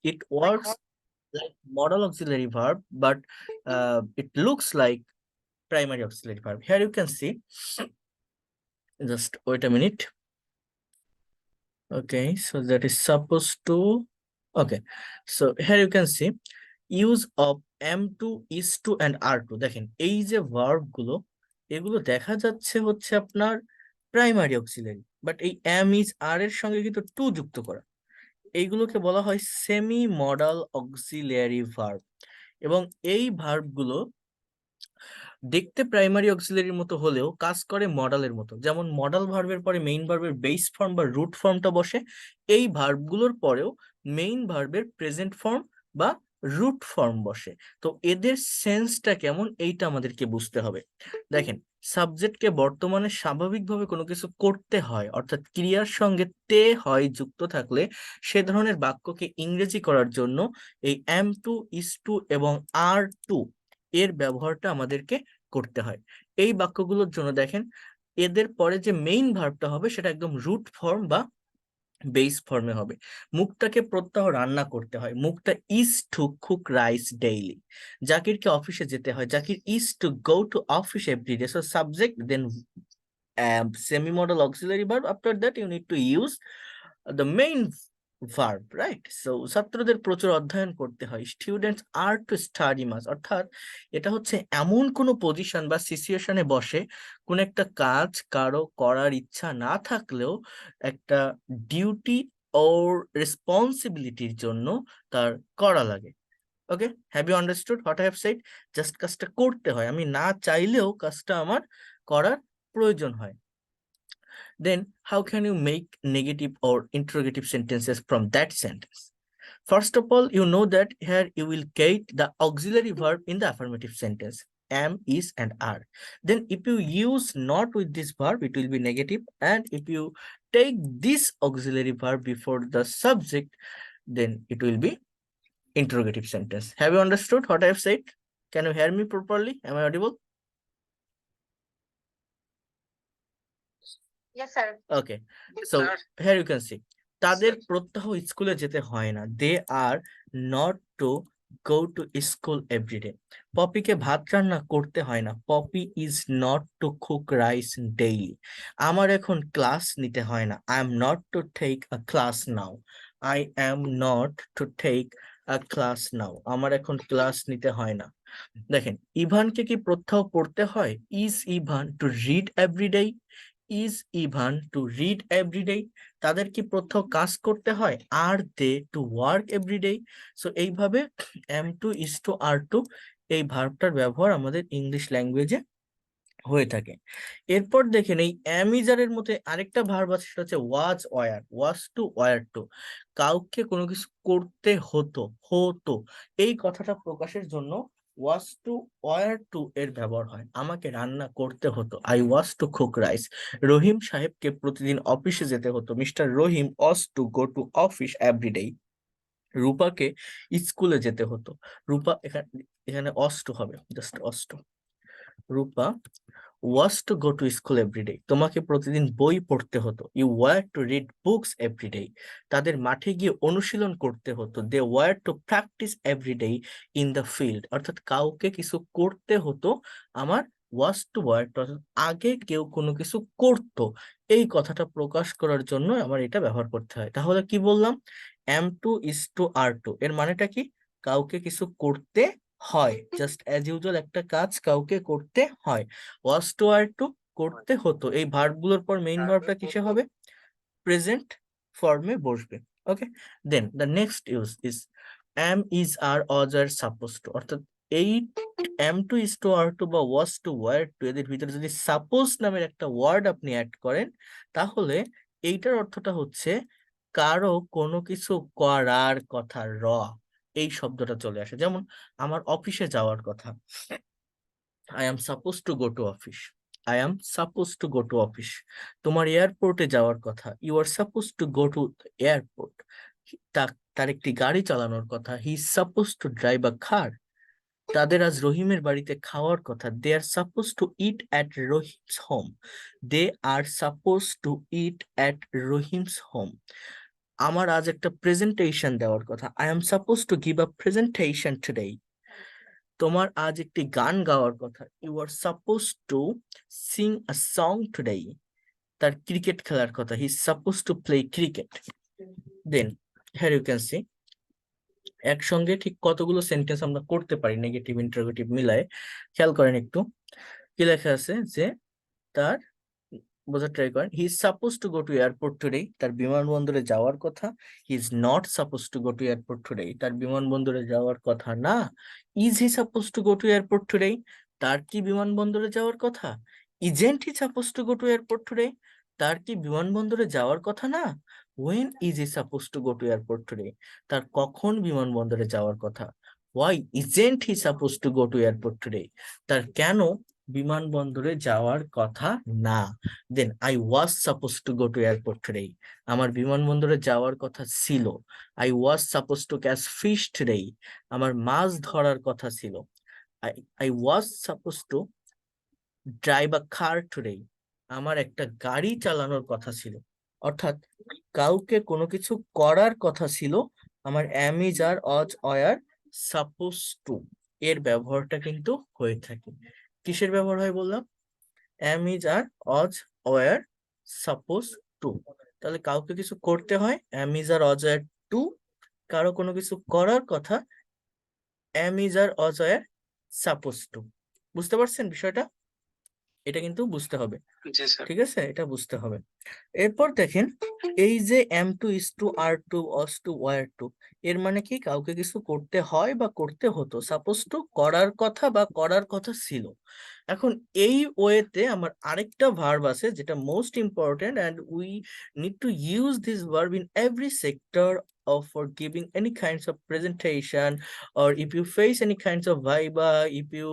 It works like modal auxiliary verb, but it looks like primary auxiliary verb. Here you can see, just wait a minute. Okay, so that is supposed to, okay, so here you can see use of am2, is2 and are2. দেখেন এই যে verb গুলো, এগুলো দেখা যাচ্ছে হচ্ছে আপনার primary auxiliary, but এই am is are এর সঙ্গে কিন্তু টু যুক্ত করা, এইগুলোকে বলা হয় সেমি মডাল অক্সিলারি ভার্ব। এবং এই ভার্ব গুলো দেখতে প্রাইমারি অক্সিলারির মতো হলেও কাজ করে মডালের মতো। যেমন মডাল ভার্বের পরে মেইন ভার্বের বেস ফর্ম বা রুট ফর্মটা বসে, এই ভার্বগুলোর পরেও মেইন ভার্বের প্রেজেন্ট ফর্ম বা রুট ফর্ম বসে। তো এদের সেন্সটা কেমন এইটা আমাদেরকে বুঝতে হবে। দেখেন, সাবজেক্টকে বর্তমানে স্বাভাবিকভাবে কোনো কিছু করতে হয়, অর্থাৎ ক্রিয়ার সঙ্গে তে হয় যুক্ত থাকলে সে ধরনের বাক্যকে ইংরেজি করার জন্য এই am টু, is টু এবং are টু এর ব্যবহারটা আমাদেরকে করতে হয়। এই বাক্যগুলোর জন্য দেখেন, এদের পরে যে মেইন ভার্বটা হবে সেটা একদম রুট ফর্ম বা বেস ফর্মে হবে। মুখটাকে প্রত্যহ রান্না করতে হয়। মুখটা is to cook rice daily. জাকিরকে অফিসে যেতে হয়। Zakir is to go to office everyday. So subject, then semi modal auxiliary verb. After that you need to use the main verb, right? So ছাত্রদের প্রচুর অধ্যয়ন করতে হয়। স্টুডেন্টস আর টু স্টাডি মাস, অর্থাৎ এটা হচ্ছে এমন কোনো পজিশন বা সিচুয়েশনে বসে কোন একটা কাজ কারো করার ইচ্ছা না থাকলেও একটা ডিউটি ওর রেসপন্সিবিলিটির জন্য তার করা লাগে। Okay, have you understood what I have said? Just কাজটা করতে হয়, আমি না চাইলেও কাজটা আমার করার প্রয়োজন হয়। Then how can you make negative or interrogative sentences from that sentence? First of all, you know that here you will get the auxiliary verb in the affirmative sentence, am, is and are. Then if you use not with this verb, it will be negative, and if you take this auxiliary verb before the subject, then it will be interrogative sentence. Have you understood what I have said? Can you hear me properly? Am I audible? Yes, sir. Okay, so here you can see তাদের প্রত্যহ স্কুলে যেতে হয় না। They are not to go to school everyday. পপিকে ভাত রান্না করতে হয় না। Popy is not to cook rice daily. আমার এখন ক্লাস নিতে হয় না। I am not to take a class now. I am not to take a class now. আমার এখন ক্লাস নিতে হয় না। দেখেন, ইভানকে কি প্রত্যহ পড়তে হয়? Is Evan to read everyday? Is Evan to read everyday? তাদের কি প্রত্যহ কাজ করতে হয়? Are they to work everyday? So এইভাবে am to, is to, are to এই ভার্বটার ব্যবহার আমাদের ইংলিশ ল্যাঙ্গুয়েজে হয়ে থাকে। এরপর দেখেন, এই অ্যামিজারের মধ্যে আরেকটা ভার্ব আছে, সেটা হচ্ছে was were. Was to, were to. কাউকে কোনো কিছু করতে হতো, হতো, এই কথাটা প্রকাশের জন্য ওয়াজ টু, ওয়ার টু এর ব্যবহার হয়। আমাকে রান্না করতে হতো, I was to cook rice. Rahim সাহেবকে প্রতিদিন অফিসে যেতে হতো, mister Rahim was to go to office every day. রূপাকে স্কুলে যেতে হতো। রূপা, এখানে এখানে অস্ট হবে, just ought. Rupa was to go to school every day. তোমাকে প্রতিদিন বই পড়তে হতো। You were to read books every day. তাদের মাঠে গিয়ে অনুশীলন করতে হতো। They were to practice every day in the field. অর্থাৎ কাউকে কিছু করতে হতো। আমার was to were to, অর্থাৎ আগে কেউ কোনো কিছু করতো, এই কথাটা প্রকাশ করার জন্য আমার এটা ব্যবহার করতে হয়। তাহলে কি বললাম? am to, is to, are to এর মানেটা কি? কাউকে কিছু করতে হয়। জাস্ট অ্যাজ ইউজুয়াল একটা কাজ কাউকে করতে হয়। ওয়াজ টু, আর টু করতে হতো। এই ভার্বগুলোর পর মেইন ভার্বটা কিসে হবে? প্রেজেন্ট ফর্মে বসবে। Okay, then the next use is am, is, are, was, are, supposed to। অর্থাৎ এই am to, is to, are to বা was টু, were টু এদের ভিতরে যদি সাপোজ নামের একটা ওয়ার্ড আপনি অ্যাড করেন, তাহলে এইটার অর্থটা হচ্ছে কারো কোনো কিছু করার কথা, এই শব্দটা চলে আসে। যেমন আমার অফিসে যাওয়ার কথা, I am supposed to go to office. I am supposed to go to office. তোমার এয়ারপোর্টে যাওয়ার কথা, you are supposed to go to the airport. তার একটি গাড়ি চালানোর কথা, he is supposed to drive a car. তাদের আজ রহিমের বাড়িতে খাওয়ার কথা, they are supposed to eat at Rohim's home. They are supposed to eat at Rohim's home. আমার আজ একটা প্রেজেন্টেশন দেওয়ার কথা, I am suppose to give a presentation today. তোমার আজ একটি গান গাওয়ার কথা, you are suppose to sing a song today. তার ক্রিকেট খেলার কথা, he is suppose to play cricket. Then here you can see একসঙ্গে ঠিক কতগুলো সেন্টেন্স আমরা করতে পারি নেগেটিভ ইন্টারোগেটিভ মিলায়ে। খেয়াল করেন একটু কি লেখা আছে, যে তার বোঝার ট্রাই করেন। He is suppose to go to airport today, তার বিমানবন্দরে যাওয়ার কথা। He is not suppose to go to airport today, তার বিমানবন্দরে যাওয়ার কথা না। Is he suppose to go to airport today, তার কি বিমানবন্দরে যাওয়ার কথা। Isn't he suppose to go to airport today, তার কি বিমানবন্দরে যাওয়ার কথা না। When is he suppose to go to airport today, তার কখন বিমানবন্দরে যাওয়ার কথা। Why isn't he suppose to go to airport today, তার কেন বিমানবন্দরে যাওয়ার কথা না। Then I was suppose to go to airport today, আমার বিমানবন্দরে যাওয়ার কথা ছিল। I was suppose to catch fish today, আমার মাছ ধরার কথা ছিল। I I was suppose to drive a car today, আমার একটা গাড়ি চালানোর কথা ছিল। অর্থাৎ কাউকে কোনো কিছু করার কথা ছিল, আমার am is R Aja wire suppose two এর ব্যবহারটা কিন্তু হয়ে থাকে। কিসের ব্যবহার হয় বললাম, am is R Aja war suppose two. তাহলে কাউকে কিছু করতে হয় am is R Aja war two, কারো কোনো কিছু করার কথা am is R Aja war suppose two. বুঝতে পারছেন বিষয়টা, এটা কিন্তু বুঝতে হবে, ঠিক আছে, এটা বুঝতে হবে। এরপর দেখেন এই যে am to is to are to was to were to, এর মানে কি কাউকে কিছু করতে হয় বা করতে হতো, সাপোজ টু করার কথা বা করার কথা ছিল। এখন এই ওয়েতে আমার আরেকটা ভার্ব আছে যেটা most important, and we need to use this verb in every sector of for giving any kinds of presentation, or if you face any kinds of viva, if you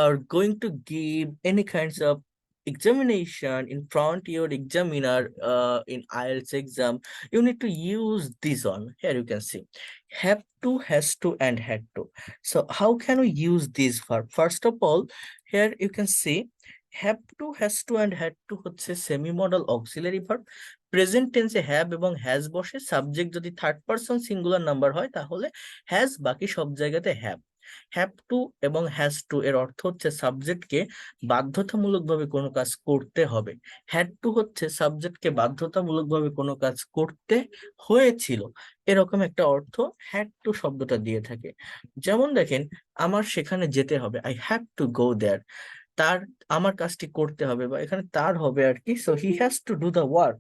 are going to give any kinds of examination in front your examiner in IELTS exam, you need to use this one. Here you can see have to, has to, and had to. So how can we use this verb? First of all, here you can see have to, has to, and had to হচ্ছে semi modal auxiliary verb. Present টেন্সে have এবং has বসে, subject যদি third person singular number হয় তাহলে has, বাকি সব জায়গাতে হ্যাভ। হ্যাভ টু এবং হ্যাজ টু এর অর্থ হচ্ছে সাবজেক্টকে বাধ্যতামূলকভাবে কোনো কাজ করতে হবে। হ্যাড টু হচ্ছে সাবজেক্টকে বাধ্যতামূলকভাবে কোনো কাজ করতে হয়েছিল, এরকম একটা অর্থ হ্যাড টু শব্দটা দিয়ে থাকে। যেমন দেখেন আমার সেখানে যেতে হবে, আই হ্যাভ টু গো দেয়ার, তার আমার কাজটি করতে হবে বা এখানে তার হবে আর কি, so he has to do the work.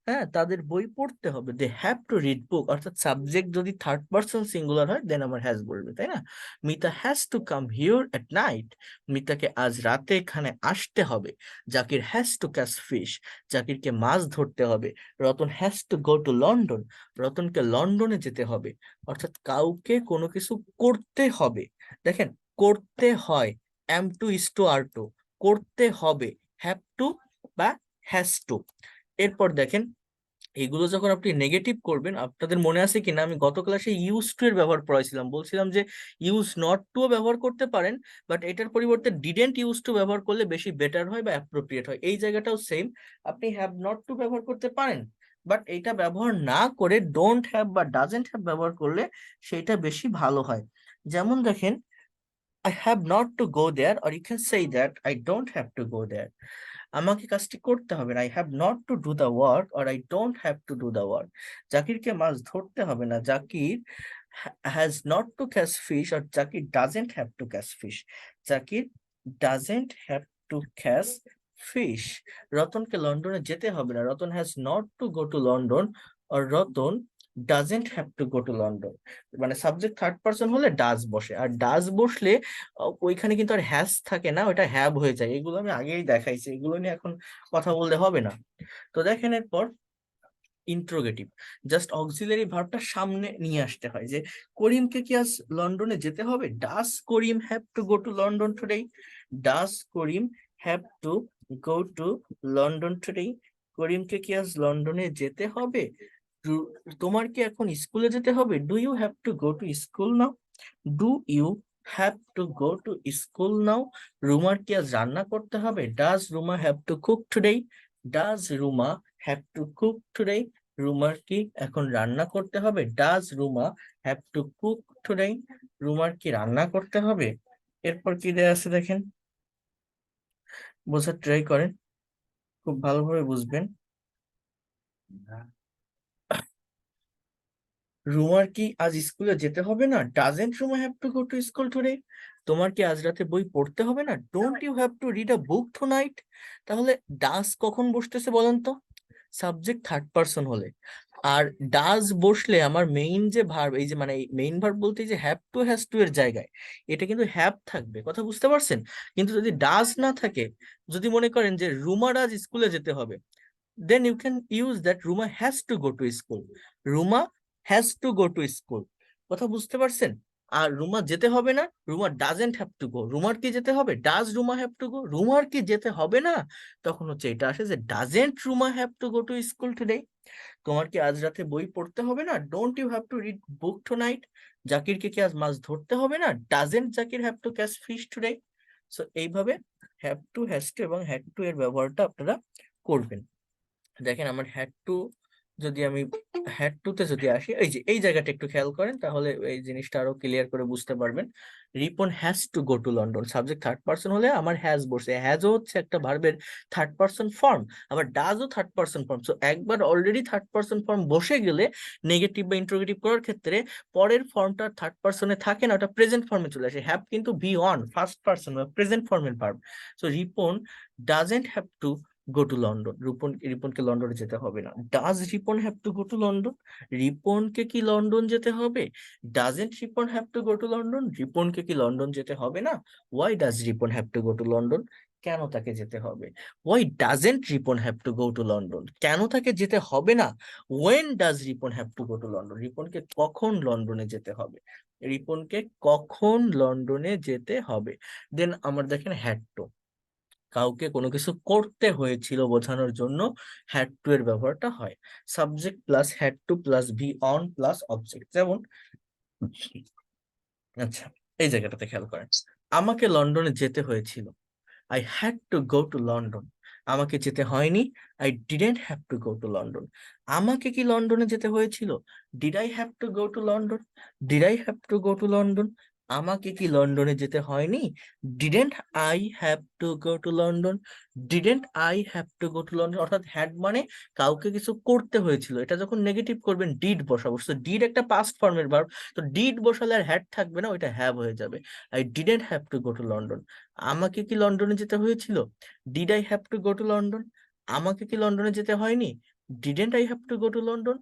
হ্যাঁ, তাদের বই পড়তে হবে, they have to read book, অর্থাৎ সাবজেক্ট যদি থার্ড পারসন সিঙ্গুলার হয় দেন আমার হ্যাজ বলবে, তাই না। Mita has to come here at night, মিতাকে আজ রাতে এখানে আসতে হবে। Zakir has to catch fish, জাকিরকে মাছ ধরতে হবে। Ratan has to go to London, রতনকে লন্ডনে যেতে হবে। অর্থাৎ কাউকে কোনো কিছু করতে হবে। দেখেন করতে হয় am to is to are to, করতে হবে হ্যাভ টু বা হ্যাজ টু। এরপর দেখেন এগুলো যখন আপনি নেগেটিভ করবেন, আপনাদের মনে আছে কিনা আমি গত ক্লাসে ইউজ টু এর ব্যবহার পড়াইছিলাম, বলছিলাম যে ইউজ নট টু ব্যবহার করতে পারেন, বাট এটার পরিবর্তে ডিডেন্ট ইউজ টু ব্যবহার করলে বেশি বেটার হয় বা অ্যাপ্রোপ্রিয়েট হয়। এই জায়গাটাও সেম, আপনি হ্যাভ নট টু ব্যবহার করতে পারেন, বাট এটা ব্যবহার না করে ডোন্ট হ্যাভ বা ডাজেন্ট হ্যাভ ব্যবহার করলে সেটা বেশি ভালো হয়। যেমন দেখেন I have not to go there, or you can say that I don't have to go there. আমাকে কাজটি করতে হবে না, I have not to do the work, or I don't have to do the work. জাকিরকে মাছ ধরতে হবে না, Zakir has not to catch fish, or Zakir doesn't have to catch fish, Zakir doesn't have to catch fish. রতনকে লন্ডনে যেতে হবে না, Ratan has not to go to London, or Ratan doesn't have to go to London. মানে সাবজেক্ট থার্ড পারসন হলে does বসে, আর does বসলে ওইখানে কিন্তু আর হ্যাজ থাকে না, ওটা হ্যাভ হয়ে যায়। এগুলো আমি আগেই দেখাইছি, এগুলো নিয়ে এখন কথা বললে হবে না। তো দেখেন এরপর ইন্ট্রোগেটিভ, জাস্ট অক্সিলারি ভার্বটা সামনে নিয়ে আসতে হয়, যে করিমকে কি আজ লন্ডনে যেতে হবে, does Karim have to go to London today, does Karim have to go to London today, করিমকে কি আজ লন্ডনে যেতে হবে। তোমার কি এখন স্কুলে যেতে হবে, do you have to go to school now, do you have to go to school now. রুমার কি আজ রান্না করতে হবে, does Ruma have to cook today, does Ruma have to cook today, রুমার কি এখন রান্না করতে হবে? Does Ruma have to cook today? রুমার কি রান্না করতে হবে? এরপর কি দেয়া আছে দেখেন, বোঝার ট্রাই করেন, খুব ভালোভাবে বুঝবেন। রুমার কি আজ স্কুলে যেতে হবে না? Doesn't Ruma have to go to school today? তোমার কি আজ রাতে বই পড়তে হবে না? Don't you have to read a book tonight? তাহলে ডাজ কখন বসতেছে বলেন তো? সাবজেক্ট থার্ড পারসন হলে। আর ডাজ বসলে আমার মেইন যে ভার্ব, এই যে মানে মেইন ভার্ব বলতে এই যে হ্যাভ টু হ্যাজ টু এর জায়গায় এটা কিন্তু হ্যাভ থাকবে, কথা বুঝতে পারছেন? কিন্তু যদি ডাজ না থাকে, যদি মনে করেন যে রুমার আজ স্কুলে যেতে হবে, then you can use that Ruma has to go to school. Ruma has to go to school. কথা বুঝতে পারছেন? আর রুমা যেতে হবে না, Ruma doesn't have to go. রুমার কি যেতে হবে? Does Ruma have to go? রুমার কি যেতে হবে না? তখন হচ্ছে এটা আসে যে doesn't Ruma have to go to school today? তোমার কি আজ রাতে বই পড়তে হবে না? Don't you have to read book tonight? জাকিরকে কি আজ মাছ ধরতে হবে না? Doesn't Zakir have to catch fish today? So এইভাবে হ্যাভ টু, হ্যাজ টু এবং হ্যাড টু এর ব্যবহারটা আপনারা করবেন। দেখেন আমার হ্যাড টু, যদি আমি হ্যাড টু তে যদি আসি, এই যে এই জায়গাটা একটু খেয়াল করেন তাহলে এই জিনিসটা আরো ক্লিয়ার করে বুঝতে পারবেন। Ripon has to go to London, subject third person হলে আমার হ্যাজ বসে, হ্যাজও হচ্ছে একটা ভার্বের থার্ড পারসন ফর্ম, আবার ডাজও থার্ড পারসন ফর্ম। সো একবার অলরেডি থার্ড পারসন ফর্ম বসে গেলে নেগেটিভ বা ইন্টারোগেটিভ করার ক্ষেত্রে পরের ফর্মটা থার্ড পারসনে থাকে না, ওটা প্রেজেন্ট ফর্মে চলে আসে। হ্যাভ কিন্তু বি অন ফার্স্ট পারসন বা প্রেজেন্ট ফর্মের verb. So Ripon doesn't have to go to London. রিপনকে লন্ডনে যেতে হবে না। Does Ripon have to go to London? রিপনকে কি লন্ডন যেতে হবে? Doesn't Ripon have to go to London? রিপনকে কি লন্ডন যেতে হবে না? Why does Ripon have to go to London? কেন তাকে যেতে হবে? Why doesn't Ripon have to go to London? কেন তাকে যেতে হবে না? When does Ripon have to go to London? রিপনকে কখন লন্ডনে যেতে হবে? রিপনকে কখন লন্ডনে যেতে হবে? দেন আমার দেখেন হ্যাড টু, কাউকে কোনো কিছু করতে হয়েছিল বোঝানোর জন্য হ্যাড টু এর ব্যবহারটা হয়। Subject plus had to plus V on plus object. যেমন আচ্ছা, এই জায়গাটাতে খেয়াল করেন, আমাকে লন্ডনে যেতে হয়েছিল, I had to go to London. আমাকে যেতে হয়নি, I didn't have to go to London. আমাকে কি লন্ডনে যেতে হয়েছিল? Did I have to go to London? Did I have to go to London? আমাকে কি লন্ডনে যেতে হয়নি? Didn't I have to go to London? Didn't I have to go to London. অর্থাৎ হ্যাড মানে কাউকে কিছু করতে হয়েছিল, এটা যখন নেগেটিভ করবেন ডিড বসাবো। তো ডিড একটা পাস্ট ফর্মের ভার্ব, তো ডিড বসালে আর হ্যাড থাকবে না, ওইটা হ্যাভ হয়ে যাবে। I didn't have to go to London. আমাকে কি লন্ডনে যেতে হয়েছিল? Did I have to go to London? আমাকে কি লন্ডনে যেতে হয়নি? Didn't I have to go to London?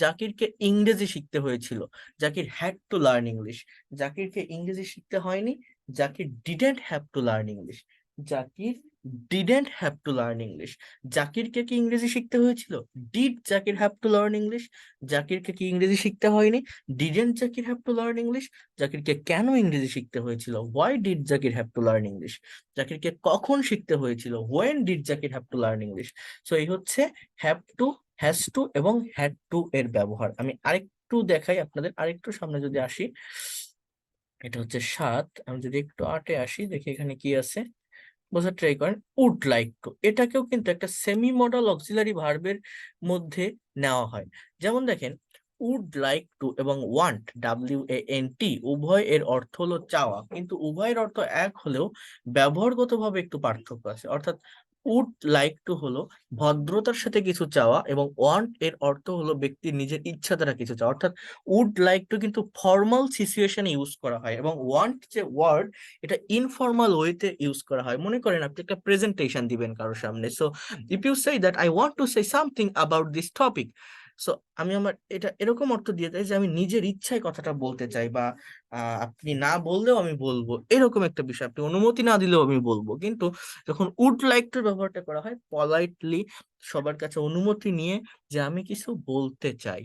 জাকিরকে ইংরেজি শিখতে হয়েছিল, Zakir had to learn English. জাকিরকে ইংরেজি শিখতে হয়নি, Zakir didn't have to learn English. Zakir didn't have to learn English. জাকিরকে কি ইংরেজি শিখতে হয়েছিল? Did Zakir have to learn English. জাকিরকে কি ইংরেজি শিখতে হয়নি? Didn't Zakir have to learn English. জাকিরকে কেন ইংরেজি শিখতে হয়েছিল? Why did Zakir have to learn English. জাকিরকে কখন শিখতে হয়েছিল? When did Zakir have to learn English. So এই হচ্ছে হ্যাভ টু, হ্যাজ টু এবং হ্যাড টু এর ব্যবহার। আমি আরেকটু দেখাই আপনাদের, আরেকটু সামনে যদি আসি, এটা হচ্ছে 7, আমি যদি একটু 8-এ আসি, দেখি এখানে কি আছে, বোঝার ট্রাই করেন। উড লাইক টু, এটাকেও কিন্তু একটা সেমি মডাল অক্সিলারি ভার্বের মধ্যে নেওয়া হয়। যেমন দেখেন, উড লাইক টু এবং ওয়ান্ট, WANT, উভয় এর অর্থ হলো চাওয়া, কিন্তু উভয়ের অর্থ এক হলেও ব্যবহারগতভাবে একটু পার্থক্য আছে। অর্থাৎ উড লাইক টু হলো ভদ্রতার সাথে কিছু চাওয়া, এবং ওয়ান্ট এর অর্থ হলো ব্যক্তির নিজের ইচ্ছা দ্বারা কিছু চাওয়া। অর্থাৎ উড লাইক টু কিন্তু ফর্মাল সিচুয়েশনে ইউজ করা হয়, এবং ওয়ান্ট যে ওয়ার্ড, এটা ইনফর্মাল ওয়েতে ইউজ করা হয়। মনে করেন আপনি একটা প্রেজেন্টেশন দিবেন কারোর সামনে, so if you say that I want to say something about this topic, so আমি আমার এটা এরকম অর্থ দিয়ে দেয় যে আমি নিজের ইচ্ছায় কথাটা বলতে চাই, বা আপনি না বললেও আমি বলবো, এরকম একটা বিষয়, আপনি অনুমতি না দিলেও আমি বলবো। কিন্তু যখন উড লাইক টু ব্যবহারটা করা হয় পলাইটলি, সবার কাছে অনুমতি নিয়ে, যে আমি কিছু বলতে চাই,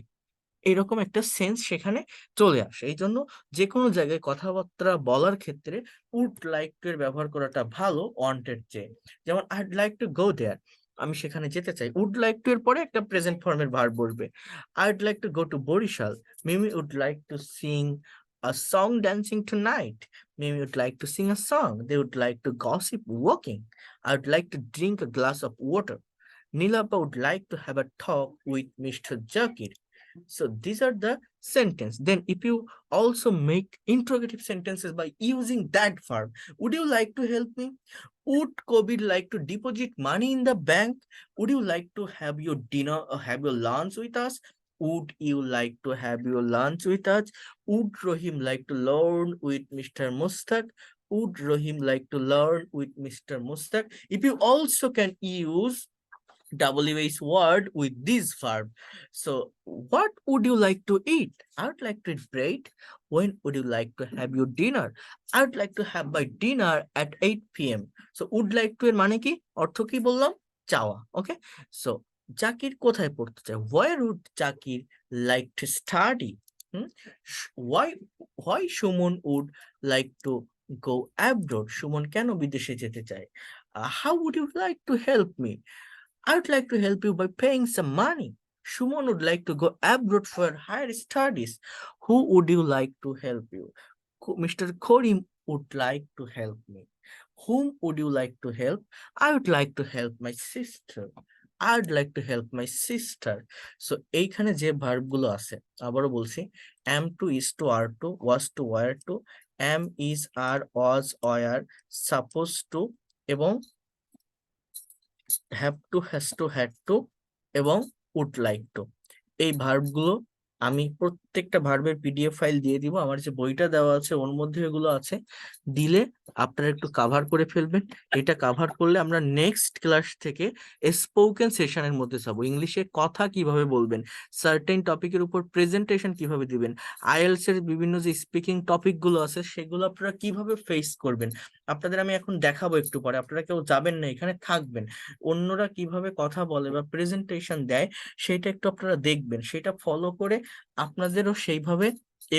এরকম একটা সেন্স সেখানে চলে আসে। এই জন্য যে কোনো জায়গায় কথাবার্তা বলার ক্ষেত্রে উড লাইক টু এর ব্যবহার করাটা ভালো ওয়ান্টেড চেয়ে। যেমন আইড লাইক টু গো দেয়ার, আমি সেখানে যেতে চাই, উড লাইক টু এর পরে একটা প্রেজেন্ট ফর্মের ভার্ব বসবে। I'd like to go to Barishal, Mimi would like to sing a song dancing tonight. Mimi would like to sing a song. They would like to gossip walking. I would like to drink a glass of water. Nilapa would like to have a talk with Mr. Zakir. So these are the sentence. Then if you also make interrogative sentences by using that verb, would you like to help me? Would Kobe like to deposit money in the bank? Would you like to have your dinner or have your lunch with us? Would you like to have your lunch with us? Would Rohim like to learn with Mr. Mustaq? Would Rohim like to learn with Mr. Mustaq? If you also can use WH word with this verb. So what would you like to eat? I would like to eat bread. When would you like to have your dinner? I would like to have my dinner at 8 p.m. So would like to এর মানে কি? অর্থ কি বললাম? চাওয়া। ওকে, so Zakir কোথায় পড়তে চায়? Where would Zakir like to study? why Suman would like to go abroad? Suman কেন বিদেশে যেতে চায়? How would you like to help me? I would like to help you by paying some money. Shumon would like to go abroad for higher studies. Who would you like to help you? Mr. Korim would like to help me. Whom would you like to help? I would like to help my sister. I'd like to help my sister. So এইখানে যে verb গুলো আছে আবারও বলছি, am to, is to, are to, was to, were to, am, is, are, was, were, supposed to এবং have to, has to, had to এবং would like to, এই ভার্বগুলো আমি প্রত্যেকটা ভার্বের পিডিএফ ফাইল দিয়ে দিব। আমার যে বইটা দেওয়া আছে ওর মধ্যে এগুলো আছে, দিলে আপনারা একটু কাভার করে ফেলবেন। এটা কাভার করলে আমরা নেক্সট ক্লাস থেকে স্পোকেন সেশনের মধ্যে যাবো। ইংলিশে কথা কিভাবে বলবেন, সার্টেন টপিকের উপর প্রেজেন্টেশন কিভাবে দিবেন, আইএলটিএস এর বিভিন্ন যে স্পিকিং টপিক গুলো আছে সেগুলো আপনারা কিভাবে ফেস করবেন, আপনাদের আমি এখন দেখাবো একটু পরে। আপনারা কেউ যাবেন না, এখানে থাকবেন, অন্যরা কিভাবে কথা বলে বা প্রেজেন্টেশন দেয় সেটা একটু আপনারা দেখবেন, সেটা ফলো করে আপনাদেরও সেইভাবে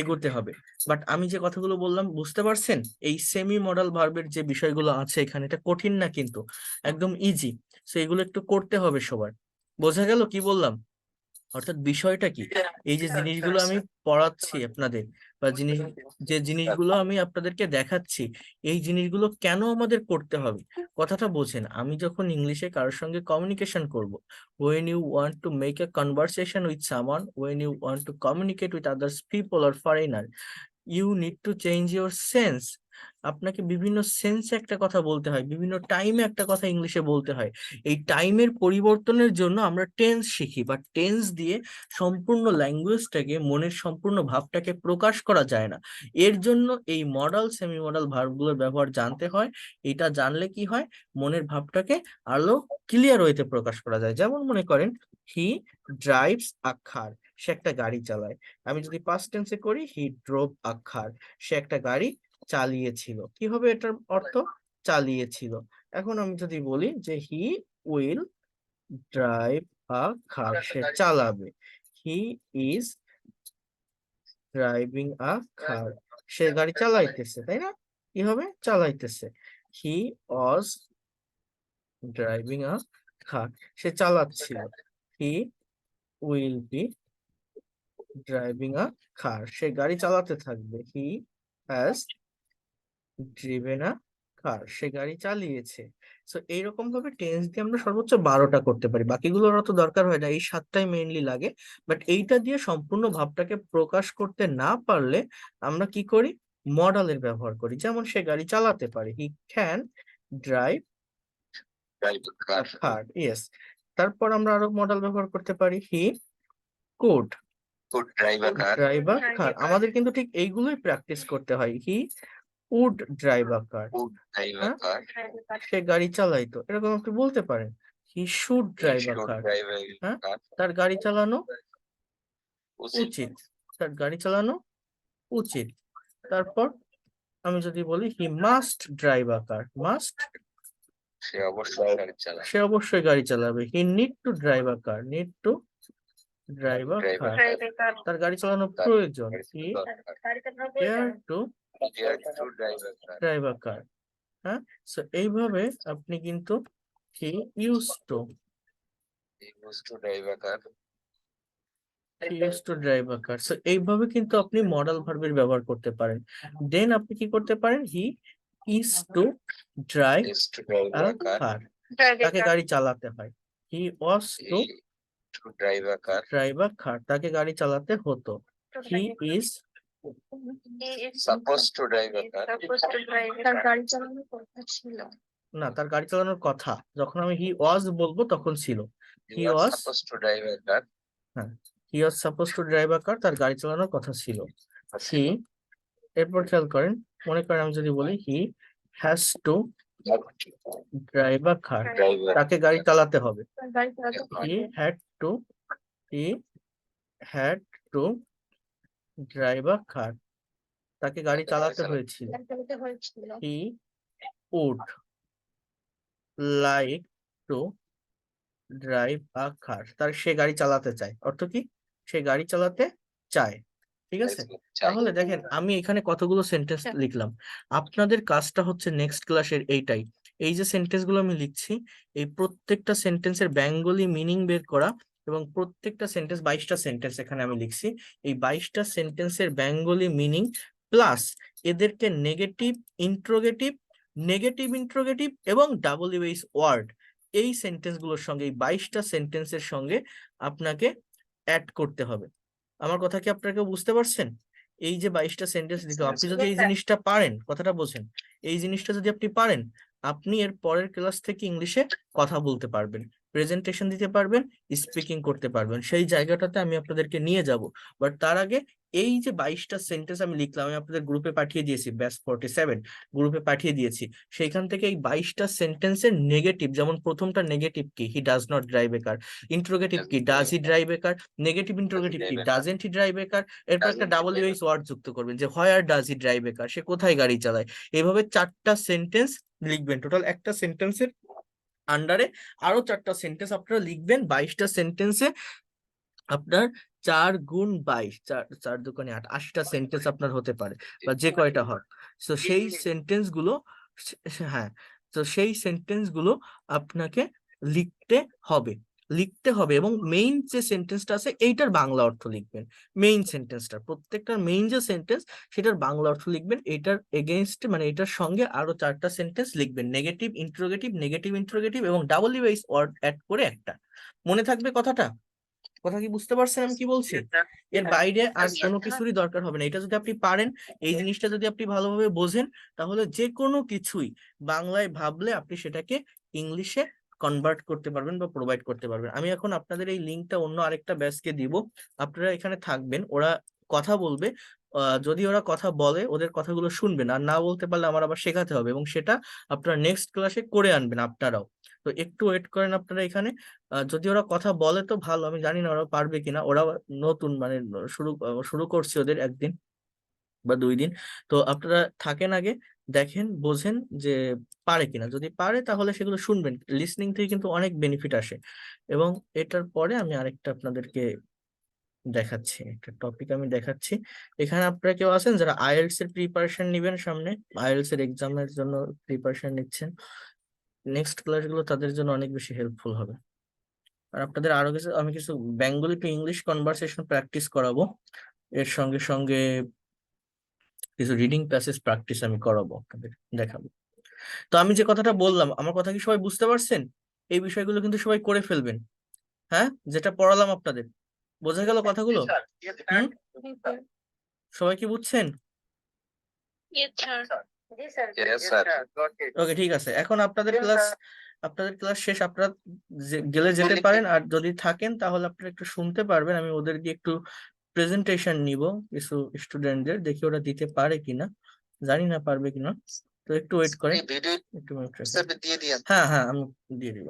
এগোতে হবে। বাট আমি যে কথাগুলো বললাম বুঝতে পারছেন? এই সেমি মডাল ভার্বের যে বিষয়গুলো আছে এখানে, এটা কঠিন না কিন্তু, একদম ইজি। সো এগুলো একটু করতে হবে সবার। বোঝা গেল কি বললাম? অর্থাৎ বিষয়টা কি, এই যে জিনিসগুলো আমি পড়াচ্ছি আপনাদের বা যে জিনিসগুলো আমি আপনাদেরকে দেখাচ্ছি, এই জিনিসগুলো কেন আমাদের করতে হবে কথাটা বোঝেন। আমি যখন ইংলিশে কারোর সঙ্গে কমিউনিকেশন করব, when you want to make a conversation with someone, when you want to communicate with others people or foreigner, you need to change your sense. আপনাকে বিভিন্ন সেন্সে একটা কথা বলতে হয়, বিভিন্ন টাইমে একটা কথা ইংলিশে বলতে হয়। এই টাইমের পরিবর্তনের জন্য আমরা টেন্স শিখি, বা টেন্স দিয়ে সম্পূর্ণ ল্যাঙ্গুয়েজটাকে, মনের সম্পূর্ণ ভাবটাকে প্রকাশ করা যায় না। এর জন্য এই মডাল সেমি মডাল ভার্বগুলোর ব্যবহার জানতে হয়। এটা জানলে কি হয়, মনের ভাবটাকে আরো ক্লিয়ার ওয়েতে প্রকাশ করা যায়। যেমন মনে করেন, হি ড্রাইভস আ কার, সে একটা গাড়ি চালায়। আমি যদি পাস্ট টেন্সে করি, হি ড্রোভ আ কার, সে একটা গাড়ি চালিয়েছিল। কি হবে এটার অর্থ? চালিয়েছিল। এখন আমি যদি বলি যে he will drive a car, সে চালাবে। He is driving a car, সে গাড়ি চালাইতেছে, তাই না? কি হবে? চালাইতেছে। হি ওয়াজ ড্রাইভিং আ কার, সে চালাচ্ছিল। He will be driving a car, সে গাড়ি চালাতে থাকবে। He has driven a car, সে গাড়ি চালিয়েছে। সো এইরকম ভাবে টেন্স দিয়ে আমরা সর্বোচ্চ 12টা করতে পারি, বাকিগুলোর অত দরকার হয় না, এই 7টাই মেইনলি লাগে। বাট এইটা দিয়ে সম্পূর্ণ ভাবটাকে প্রকাশ করতে না পারলে আমরা কি করি, মডালের ব্যবহার করি। যেমন সে গাড়ি চালাতে পারে, he can drive car, yes. তারপর আমরা আরো মডাল ব্যবহার করতে পারি, হি কুড ড্রাইভ আ কার। আমাদের কিন্তু ঠিক এইগুলোই প্র্যাকটিস করতে হয়। He would drive a car, সে গাড়ি চালাইতো, এরকম আপনি বলতে পারেন। He should drive a car, হ্যাঁ, তার গাড়ি চালানো উচিত, তার গাড়ি চালানো উচিত। তারপর আমি যদি বলি, he must drive a car, must, সে অবশ্যই গাড়ি চালাবে। He need to drive a car, need to drive a car, তার গাড়ি চালানো প্রয়োজন। He dare to drive a car, হ্যাঁ। সো এইভাবে আপনি কিন্তু he use to drive a car, so এইভাবে কিন্তু আপনি মডাল ভার্বের ব্যবহার করতে পারেন। দেন আপনি কি করতে পারেন, he is to drive a car, তাকে গাড়ি চালাতে হয়। হি ওয়াজ টু ড্রাইভ আ কার, তাকে গাড়ি চালাতে হতো। He is suppose to drive a car, তার গাড়ি চালানোর কথা ছিল। না, তার গাড়ি চালানোর কথা, যখন আমি হি ওয়াজ বলবো তখন ছিল। He was suppose to drive a car, হ্যাঁ, he was suppose to drive a car, তার গাড়ি চালানোর কথা ছিল। হি, এরপর খেয়াল করেন, মনে করেন আমি যদি বলি he has to drive a car, তাকে গাড়ি চালাতে হবে। গাড়ি চালাতে হি হবে। Had to he had to drive a car, তাকে গাড়ি চালাতে হয়েছিল। গাড়ি চালাতে হয়েছিল। He would like to drive a car, তার সে গাড়ি চালাতে চায়, অর্থ কি, সে গাড়ি চালাতে চায়। ঠিক আছে, তাহলে দেখেন আমি এখানে কতগুলো সেন্টেন্স লিখলাম। আপনাদের কাজটা হচ্ছে নেক্সট ক্লাসের এইটাই, এই যে সেন্টেন্স গুলো আমি লিখছি, এই প্রত্যেকটা সেন্টেন্সের বেঙ্গলি মিনিং বের করা, এবং প্রত্যেকটা সেন্টেন্স 22টা সেন্টেন্স এখানে আমি লিখছি, এই 22টা সেন্টেন্সের বেঙ্গলি মিনিং প্লাস এদেরকে নেগেটিভ ইন্ট্রোগেটিভ, নেগেটিভ ইন্ট্রোগেটিভ এবং ডাব্লিউএইচ ওয়ার্ড, এই সেন্টেন্স গুলোর সঙ্গে, এই 22টা সেন্টেন্সের সঙ্গে আপনাকে অ্যাড করতে হবে। আমার কথা কি আপনারা বুঝতে পারছেন? এই যে 22টা সেন্টেন্স দিলাম, আপনি যদি এই জিনিসটা পারেন, কথাটা বোঝেন, এই জিনিসটা যদি আপনি পারেন, আপনি এর পরের ক্লাস থেকে ইংলিশে কথা বলতে পারবেন, প্রেজেন্টেশন দিতে পারবেন, স্পিকিং করতে পারবেন, সেই জায়গাটাতে আমি আপনাদেরকে নিয়ে যাব। বাট তার আগে এই যে 22টা সেন্টেন্স আমি লিখলাম, আমি আপনাদের গ্রুপে পাঠিয়ে দিয়েছি, ব্যাস 47 গ্রুপে পাঠিয়ে দিয়েছি, সেইখান থেকে এই 22টা সেন্টেন্সের নেগেটিভ, যেমন প্রথমটা নেগেটিভ কি, he does not drive a car, interrogative কি, does he drive a car, negative interrogative কি, doesn't he drive a car, এরপর একটা ডাব্লিউএইচ ওয়ার্ড যুক্ত করবেন, যে where does he drive a কার, সে কোথায় গাড়ি চালায়। এভাবে 4টা সেন্টেন্স লিখবেন, টোটাল একটা সেন্টেন্সের আন্ডারে আরো 4টা সেন্টেন্স আপনারা লিখবেন। 22টা সেন্টেন্সে আপনার 4 গুণ 22, 4 4 দোকানে 8, 80টা সেন্টেন্স আপনার হতে পারে, বা যে কয়টা হয়। তো সেই সেন্টেন্স গুলো, হ্যাঁ, তো সেই সেন্টেন্স গুলো আপনাকে লিখতে হবে, লিখতে হবে, এবং মেইন যে সেন্টেন্সটা আছে এইটার বাংলা অর্থ লিখবেন। মেইন সেন্টেন্সটা, প্রত্যেকটার মেইন যে সেন্টেন্স, সেটার বাংলা অর্থ লিখবেন। এটার এগেইনস্ট মানে এটার সঙ্গে আরো 4টা সেন্টেন্স লিখবেন, নেগেটিভ ইন্ট্রোগেটিভ, নেগেটিভ ইন্ট্রোগেটিভ এবং ডাব্লিউএইচ ওয়ার্ড অ্যাড করে একটা। মনে থাকবে কথাটা? কথা কি বুঝতে পারছেন আমি কি বলছি? এর বাইরে আর কোনো কিছুরই দরকার হবে না। এটা যদি আপনি পারেন, এই জিনিসটা যদি আপনি ভালোভাবে বোঝেন, তাহলে যে কোনো কিছুই বাংলায় ভাবলে আপনি সেটাকে ইংলিশে কনভার্ট করতে পারবেন বা প্রোভাইড করতে পারবেন। আমি এখন আপনাদের এই লিঙ্কটা অন্য আরেকটা ব্যাচকে দিব, আপনারা এখানে থাকবেন, ওরা কথা বলবে। যদি ওরা কথা বলে, ওদের কথাগুলো শুনবেন, আর না বলতে পারলে আমার আবার শেখাতে হবে, এবং সেটা আপনারা নেক্সট ক্লাসে করে আনবেন আপনারাও। তো একটু ওয়েট করেন আপনারা এখানে। যদি ওরা কথা বলে তো ভালো, আমি জানি না ওরা পারবে কিনা, ওরা নতুন মানে শুরু শুরু করছে ওদের 1 দিন বা 2 দিন। তো আপনারা থাকেন আগে, দেখেন বোঝেন যে পারে কিনা, যদি পারে তাহলে সেগুলো শুনবেন, লিসনিং থেকে কিন্তু অনেক বেনিফিট আসে। এবং এটার পরে আমি আরেকটা আপনাদেরকে দেখাচ্ছি, একটা টপিক আমি দেখাচ্ছি। এখানে আপনারা কেউ আছেন যারা আইএলটিএস এর প্রিপারেশন নেবেন, সামনে আইএলটিএস এর এক্সামের জন্য প্রিপারেশন নিচ্ছেন, নেক্সট ক্লাসগুলো তাদের জন্য অনেক বেশি হেল্পফুল হবে। আর আপনাদের আরো কিছু, আমি কিছু Bengali to English conversation practice করাবো, এর সঙ্গে সঙ্গে কিছু রিডিং প্যাসেজ প্র্যাকটিস আমি করাবো, আপনাদের দেখাবো। তো আমি যে কথাটা বললাম, আমার কথা কি সবাই বুঝতে পারছেন? এই বিষয়গুলো কিন্তু সবাই করে ফেলবেন, হ্যাঁ, যেটা পড়ালাম আপনাদের, বোঝা গেল কথাগুলো? হুম, সবাই কি বুঝছেন? ওকে, ঠিক আছে, এখন আপনাদের ক্লাস শেষ, আপনারা গেলে যেতে পারেন, আর যদি থাকেন তাহলে আপনারা একটু শুনতে পারবেন। আমি ওদের দিয়ে একটু প্রেজেন্টেশন নিব, কিছু স্টুডেন্টদের, দেখি ওরা দিতে পারে কিনা, জানি না পারবে কিনা। তো একটু ওয়েট করেন, একটু wait করেন। হ্যাঁ হ্যাঁ, আমি দিয়ে দিব।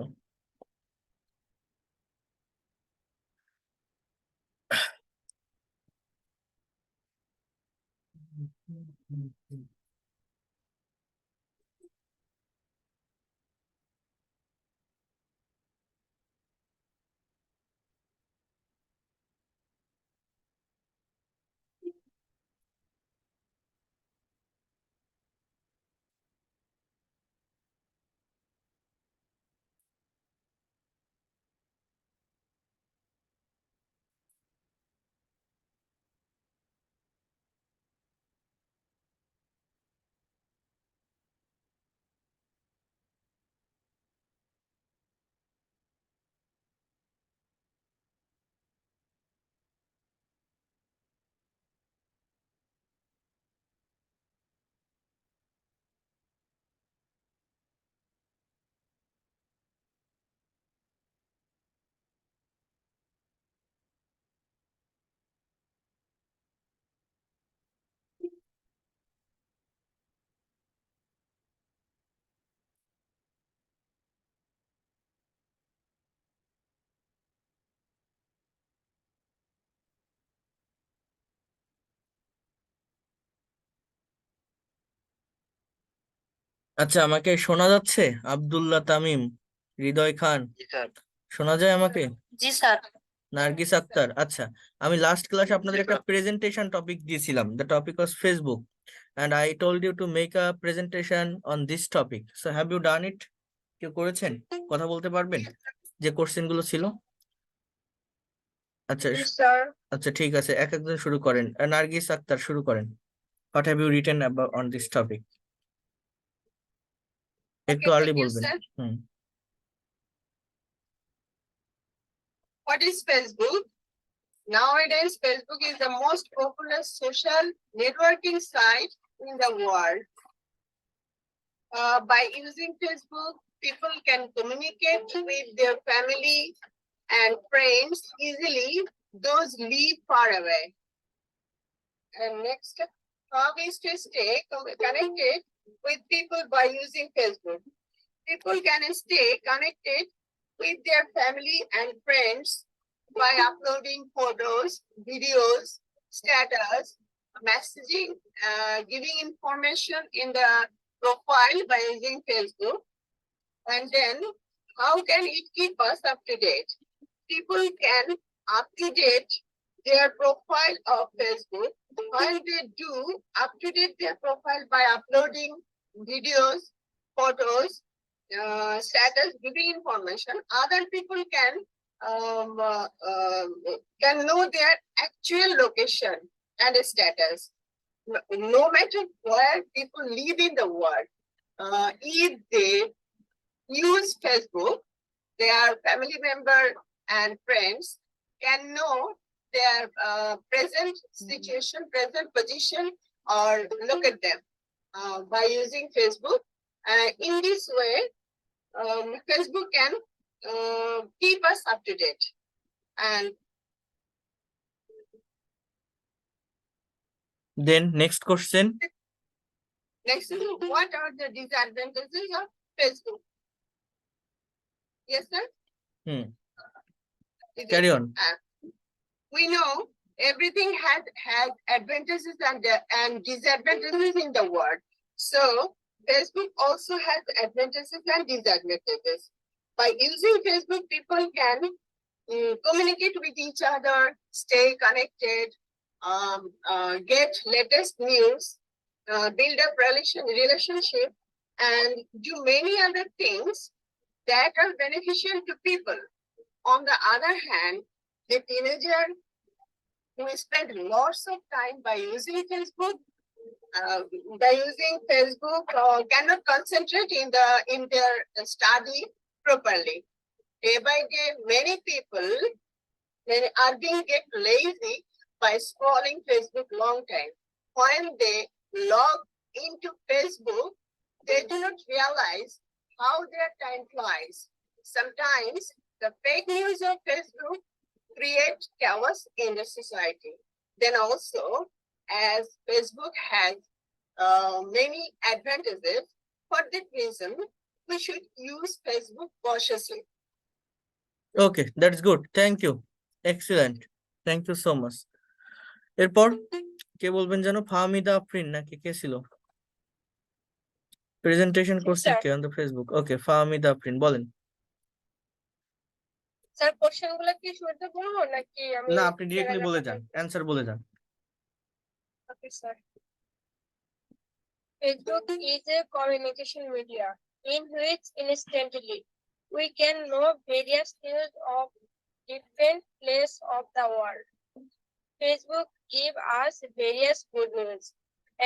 আচ্ছা, আমাকে শোনা যাচ্ছে? আব্দুল্লাহ তামিম, হৃদয় খান, শোনা যায় আমাকে? জি স্যার। নার্গিস আক্তার। আচ্ছা, আমি লাস্ট ক্লাসে আপনাদের একটা প্রেজেন্টেশন টপিক দিয়েছিলাম। The topic was Facebook, and I told you to make a presentation on this topic. So have you done it? কেউ করেছেন? কথা বলতে পারবেন যে কোশ্চেন গুলো ছিল? আচ্ছা স্যার, আচ্ছা, ঠিক আছে, এক একজন শুরু করেন। নার্গিস আক্তার, শুরু করেন। What have you written about on this topic? একটু Okay, আর্লি thank you, বলবেন। sir. Hmm. What is Facebook? Nowadays, Facebook is the most popular social networking site in the world. By using Facebook, people can communicate with their family and friends easily, those live far away. And next, how is to stay connected with people by using Facebook? People can stay connected with their family and friends by uploading photos, videos, status, messaging, giving information in the profile by using Facebook. And then, how can it keep us up to date? People can up to date their profile of Facebook. While they do up to date their profile by uploading videos, photos, status, giving information, other people can know their actual location and status. No matter where people live in the world, if they use Facebook, their family member and friends can know their present situation, present position, or look at them by using Facebook. In this way, Facebook can keep us up to date. And Then next question. next is, what are the disadvantages of Facebook? Yes, sir? Carry on. We know everything has advantages and disadvantages in the world. So Facebook also has advantages and disadvantages. By using Facebook, people can communicate with each other, stay connected, get latest news, build up relationship, and do many other things that are beneficial to people. On the other hand, the teenager who spend lots of time by using Facebook, cannot concentrate in their study properly. Day by day, many people are being get lazy by scrolling Facebook long time. When they log into Facebook, they do not realize how their time flies. Sometimes the fake news of Facebook create chaos in the society. Then also, as Facebook has many advantages, for that reason, we should use Facebook cautiously. Okay, that's good. Thank you. Excellent. Thank you so much. এরপর কে বলবেন যেন? ফাহমিদা আফরিন নাকি কে ছিল? Presentation করছেন কে on the Facebook? ওকে, ফাহমিদা আফরিন বলেন। Sir question গুলো কি শুরুতে বলবো নাকি আমি? না, আপনি ডিরেক্টলি বলে যান, অ্যানসার বলে যান। Okay sir. Facebook is a communication media in which instantly we can know various news of different places of the world. Facebook give us various good news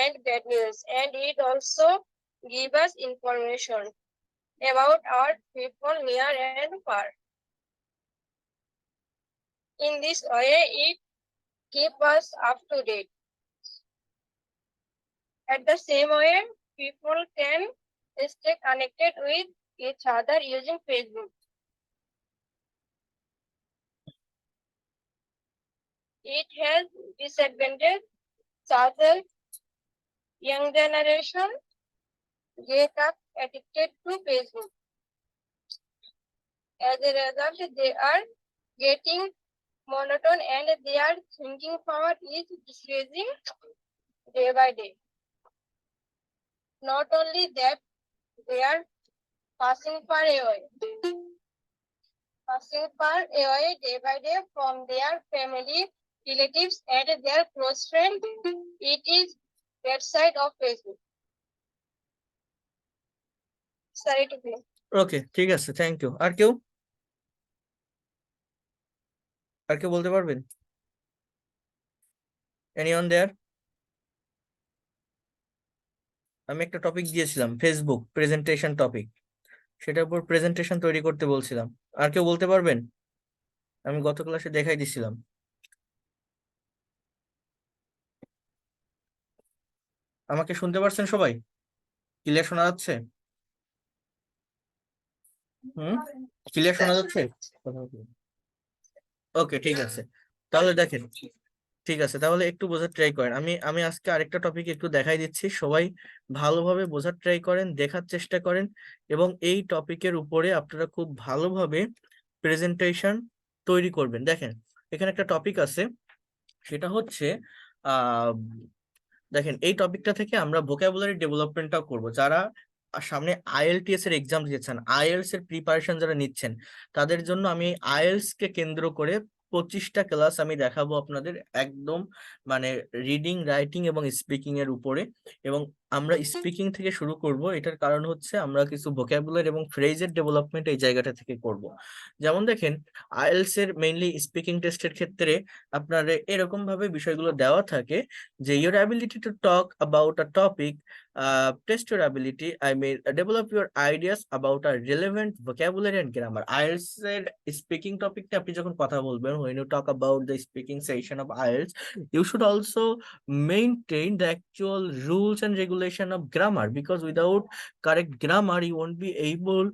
and bad news, and it also give us information about our people near and far. In this way, it keeps us up to date. At the same way, people can stay connected with each other using Facebook. It has disadvantages such as young generation get up addicted to Facebook. As a result, they are getting monotone and their thinking power is decreasing day by day. Not only that, They are passing far away. Passing far away day by day from their family, relatives, and their close friends. It is that side of Facebook. Sorry to be. ওকে, ঠিক আছে, thank you. আর কেউ বলতে পারবেন? Anyone দেয়ার? আমি একটা topic দিয়েছিলাম, Facebook presentation topic, সেটার উপর প্রেজেন্টেশন তৈরি করতে বলছিলাম। আর কেউ বলতে পারবেন? আমি গত ক্লাসে দেখাই দিছিলাম। আমাকে শুনতে পারছেন সবাই? ক্লিয়ার শোনা যাচ্ছে? ক্লিয়ার শোনা যাচ্ছে? ওকে, ঠিক আছে। তাহলে দেখেন, ঠিক আছে, তাহলে একটু বোঝার ট্রাই করেন। আমি আমি আজকে আরেকটা টপিক একটু দেখাই দিচ্ছি, সবাই ভালোভাবে বোঝার ট্রাই করেন, দেখার চেষ্টা করেন, এবং এই টপিকের উপরে আপনারা খুব ভালোভাবে প্রেজেন্টেশন তৈরি করবেন। দেখেন, এখানে একটা টপিক আছে, সেটা হচ্ছে আহ দেখেন, এই টপিকটা থেকে আমরা ভোকাবুলারি ডেভেলপমেন্টটাও করব। যারা সামনে আইএলটিএস এর এক্সাম দিয়েছেন, আইএলটিএস এর প্রিপারেশন যারা নিচ্ছেন, তাদের জন্য আমি আইএলটিএস কে কেন্দ্র করে 25টা ক্লাস আমি দেখাবো আপনাদের, একদম মানে রিডিং, রাইটিং এবং স্পিকিং এর উপরে। এবং আমরা স্পিকিং থেকে শুরু করব, এটার কারণ হচ্ছে আমরা কিছু ভোকাবুলারি এবং ফ্রেজের ডেভেলপমেন্ট এই জায়গাটা থেকে করব। যেমন দেখেন, আইএলটিএস এর মেইনলি স্পিকিং টেস্টের ক্ষেত্রে আপনার এরকম ভাবে বিষয়গুলো দেওয়া থাকে যে your ability to talk about a topic, test your ability, develop your ideas about a relevant vocabulary and grammar. IELTS এর স্পিকিং টপিকটা আপনি যখন কথা বলবেন, when you talk about the speaking session of IELTS, you should also maintain the actual rules and regulation of grammar, because without correct grammar you won't be able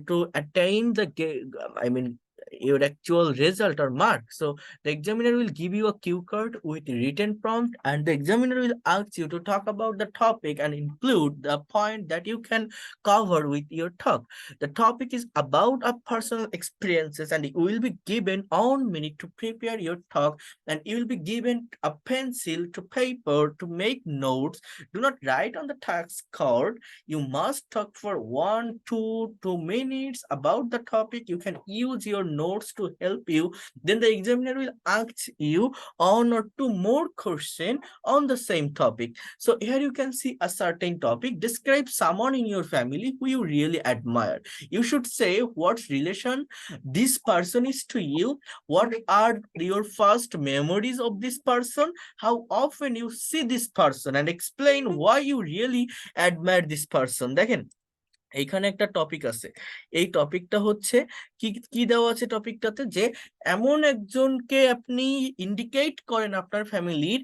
to attain the your actual result or mark. So the examiner will give you a cue card with written prompt, and the examiner will ask you to talk about the topic and include the point that you can cover with your talk. The topic is about a personal experiences, and you will be given 1 minute to prepare your talk, and you will be given a pencil to paper to make notes. Do not write on the task card. You must talk for 1 to 2 minutes about the topic. You can use your notes to help you. Then the examiner will ask you 1 or 2 more questions on the same topic. So here you can see a certain topic. Describe someone in your family who you really admire. You should say what relation this person is to you, what are your first memories of this person, how often you see this person, and explain why you really admire this person. দেখেন, এইখানে একটা topic আছে, এই টপিকটা হচ্ছে কি কি দেওয়া আছে টপিকটাতে, যে এমন একজনকে আপনি ইন্ডিকেট করেন আপনার ফ্যামিলির,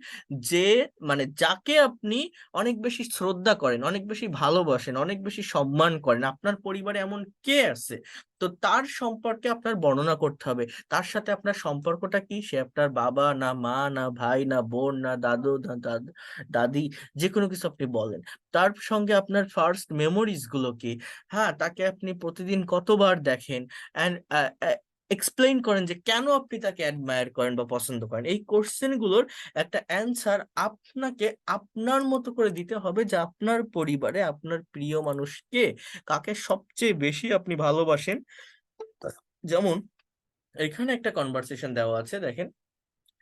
যে মানে যাকে আপনি অনেক বেশি শ্রদ্ধা করেন, অনেক বেশি ভালোবাসেন, অনেক বেশি সম্মান করেন, আপনার পরিবারে এমন কে আছে, তো তার সম্পর্কে আপনার বর্ণনা করতে হবে। তার সাথে আপনার সম্পর্কটা কি, সে আপনার বাবা না মা না ভাই না বোন না দাদু না দাদি, যে কোনো কিছু আপনি বলেন। তার সঙ্গে আপনার ফার্স্ট মেমোরিজ গুলো কি, হ্যাঁ, তাকে আপনি প্রতিদিন কতবার দেখেন, অ্যান্ড এক্সপ্লেইন করেন যে কেন আপনি তাকে অ্যাডমায়ার করেন বা পছন্দ করেন। এই কোশ্চেন গুলোর একটা অ্যান্সার আপনাকে আপনার মতো করে দিতে হবে, যে আপনার পরিবারে আপনার প্রিয় মানুষকে, কাকে সবচেয়ে বেশি আপনি ভালোবাসেন। যেমন এখানে একটা কনভারসেশন দেওয়া আছে, দেখেন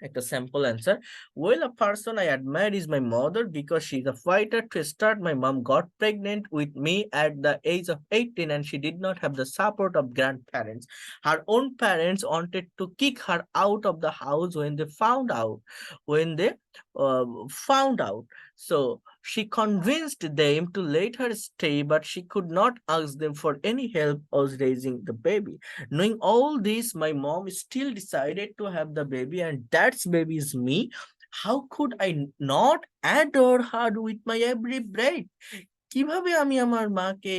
একটা sample answer. Well, a person I admire is my mother because she's a fighter. To start, my mom got pregnant with me at the age of 18 and she did not have the support of grandparents. Her own parents wanted to kick her out of the house when they found out. So she convinced them to let her stay, but she could not ask them for any help as raising the baby. Knowing all this, my mom still decided to have the baby, and that's baby is me. How could I not adore her with my every breath? কিভাবে আমি আমার মাকে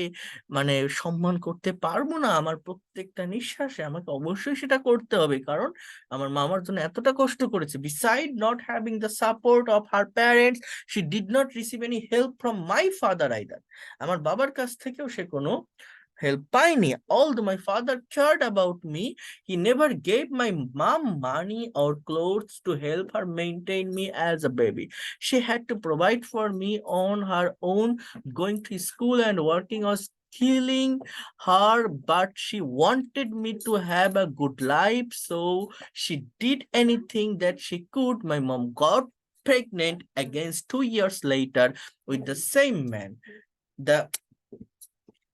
মানে সম্মান করতে পারবো না? আমার প্রত্যেকটা নিঃশ্বাসে আমাকে অবশ্যই সেটা করতে হবে, কারণ আমার মা আমার জন্য এতটা কষ্ট করেছে। Beside not having the support of her parents, she did not receive any help from my father either. আমার বাবার কাছ থেকেও সে কোনো Helpini. Although my father cared about me, he never gave my mom money or clothes to help her maintain me as a baby. She had to provide for me on her own, going to school and working on killing her, but she wanted me to have a good life, so she did anything that she could. My mom got pregnant against 2 years later with the same man. The